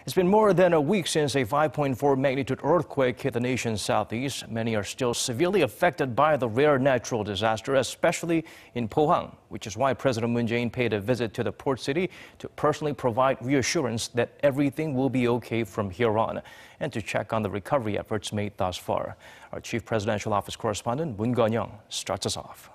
It's been more than a week since a 5.4 magnitude earthquake hit the nation's southeast. Many are still severely affected by the rare natural disaster, especially in Pohang, which is why President Moon Jae-in paid a visit to the port city to personally provide reassurance that everything will be okay from here on and to check on the recovery efforts made thus far. Our Chief Presidential Office correspondent Moon Connyoung starts us off.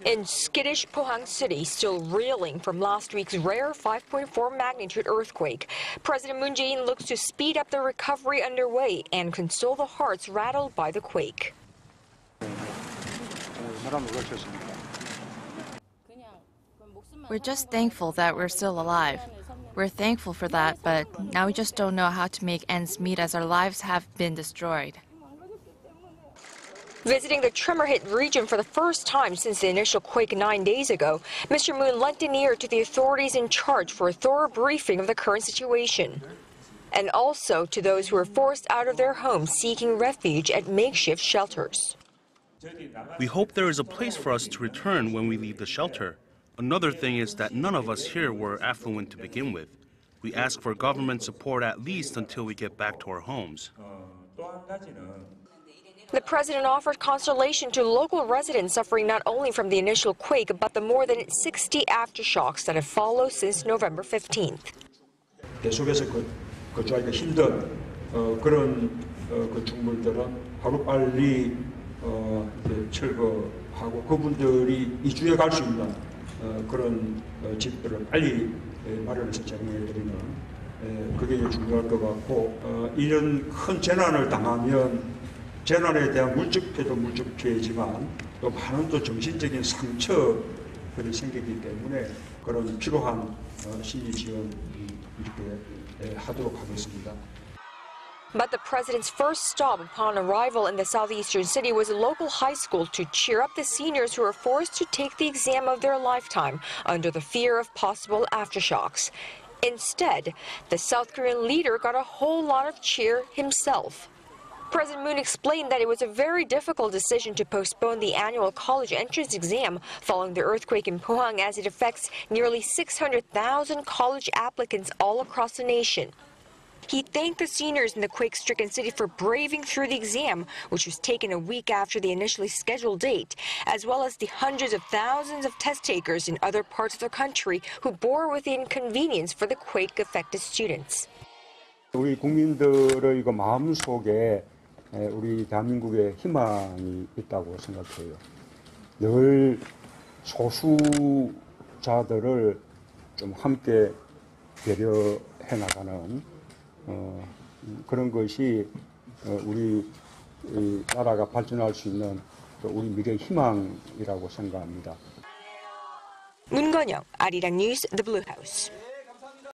In skittish Pohang City, still reeling from last week's rare 5.4 magnitude earthquake, President Moon Jae-in looks to speed up the recovery underway and console the hearts rattled by the quake. We're just thankful that we're still alive. We're thankful for that, but now we just don't know how to make ends meet as our lives have been destroyed. Visiting the tremor-hit region for the first time since the initial quake 9 days ago, Mr. Moon lent an ear to the authorities in charge for a thorough briefing of the current situation. And also to those who were forced out of their homes seeking refuge at makeshift shelters. We hope there is a place for us to return when we leave the shelter. Another thing is that none of us here were affluent to begin with. We ask for government support at least until we get back to our homes. The president offered consolation to local residents suffering not only from the initial quake, but the more than 60 aftershocks that have followed since November 15th. 계속해서 거주하기가 힘든 그런 건축물들은 하루빨리 철거하고 그분들이 이주해 갈 수 있는 그런 집들을 빨리 마련해서 제공해드리는 그게 중요할 것 같고 이런 큰 재난을 당하면 재난에 대한 물적 피해도 물적 피해지만 또 많은 또 정신적인 상처들이 생기기 때문에 그런 필요한 심리 지원 이렇게 하도록 하겠습니다. But the president's first stop upon arrival in the southeastern city was a local high school to cheer up the seniors who were forced to take the exam of their lifetime under the fear of possible aftershocks. Instead, the South Korean leader got a whole lot of cheer himself. President Moon explained that it was a very difficult decision to postpone the annual college entrance exam following the earthquake in Pohang, as it affects nearly 600,000 college applicants all across the nation. He thanked the seniors in the quake-stricken city for braving through the exam, which was taken a week after the initially scheduled date, as well as the hundreds of thousands of test takers in other parts of the country who bore with the inconvenience for the quake-affected students. 우리 국민들의 그 마음 속에 우리 대한민국의 희망이 있다고 생각해요. 늘 소수자들을 좀 함께 배려해 나가는 그런 것이 우리 나라가 발전할 수 있는 우리 미래의 희망이라고 생각합니다. Moon Connyoung, Arirang News, The Blue House.